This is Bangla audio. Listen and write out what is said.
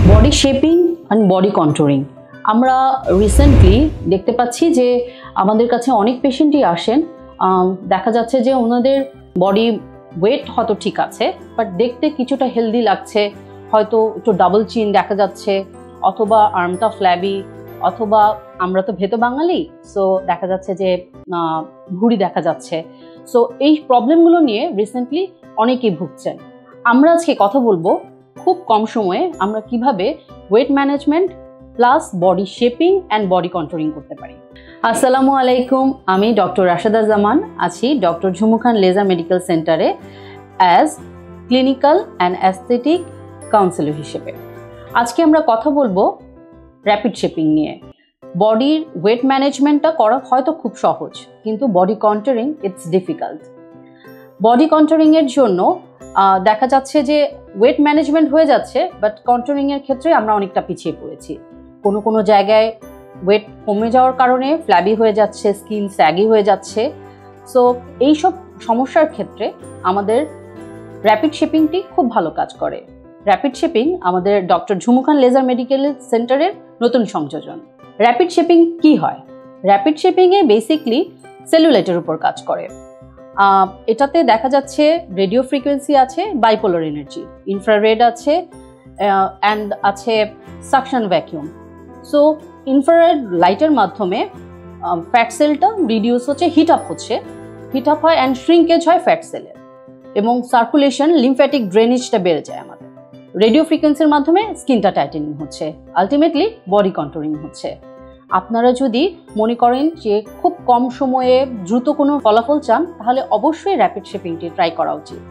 বডি শেপিং অ্যান্ড বডি কন্ট্যুরিং আমরা রিসেন্টলি দেখতে পাচ্ছি যে আমাদের কাছে অনেক পেশেন্টই আসেন, দেখা যাচ্ছে যে ওনাদের বডি ওয়েট হয়তো ঠিক আছে, বাট দেখতে কিছুটা হেলদি লাগছে, হয়তো একটু ডাবল চিন দেখা যাচ্ছে, অথবা আর্মটা ফ্ল্যাবি, অথবা আমরা তো ভেতো বাঙালি, সো দেখা যাচ্ছে যে ভুঁড়ি দেখা যাচ্ছে। সো এই প্রবলেমগুলো নিয়ে রিসেন্টলি অনেকেই ভুগছেন। আমরা আজকে কথা বলবো খুব কম সময়ে আমরা কিভাবে weight management plus body shaping and body contouring করতে পারি। আসসালামু আলাইকুম, আমি ডক্টর রাশেদা জামান আছি doctor Jhumu Khan laser medical সেন্টারে as clinical and aesthetic counsellor হিসেবে। আজকে আমরা কথা বলবো র্যাপিড শেপিং নিয়ে। বডির ওয়েট ম্যানেজমেন্টটা করা হয়তো খুব সহজ, কিন্তু বডি কন্ট্যুরিং ইটস ডিফিকাল্ট। বডি কন্ট্যুরিংয়ের জন্য দেখা যাচ্ছে যে ওয়েট ম্যানেজমেন্ট হয়ে যাচ্ছে, বাট কন্ট্যুরিংয়ের ক্ষেত্রে আমরা অনেকটা পিছিয়ে পড়েছি। কোনো জায়গায় ওয়েট কমে যাওয়ার কারণে ফ্ল্যাবি হয়ে যাচ্ছে, স্কিন স্যাগি হয়ে যাচ্ছে। সো এইসব সমস্যার ক্ষেত্রে আমাদের র্যাপিড শেপিংটি খুব ভালো কাজ করে। র্যাপিড শেপিং আমাদের doctor Jhumu Khan laser medical সেন্টারের নতুন সংযোজন। র্যাপিড শেপিং কি হয়? র্যাপিড শেপিংয়ে বেসিকলি সেলুলাইটের উপর কাজ করে। এটাতে দেখা যাচ্ছে রেডিও ফ্রিকোয়েন্সি আছে, বাইপোলার এনার্জি, ইনফ্রারেড আছে, অ্যান্ড আছে সাকশন ভ্যাকিউম। সো ইনফ্রারেড লাইটের মাধ্যমে ফ্যাট সেলটা রিডিউস হচ্ছে, হিট আপ হয় অ্যান্ড শ্রিঙ্কেজ হয় ফ্যাট সেলের, এবং সার্কুলেশন লিমফ্যাটিক ড্রেনেজটা বেড়ে যায় আমাদের। রেডিও ফ্রিকোয়েন্সির মাধ্যমে স্কিনটা টাইটেনিং হচ্ছে, আলটিমেটলি বডি কন্ট্যুরিং হচ্ছে। আপনারা যদি মনে করেন যে খুব কম সময়ে দ্রুত কোনো ফলাফল চান, তাহলে অবশ্যই র্যাপিড শেপিংটি ট্রাই করা উচিত।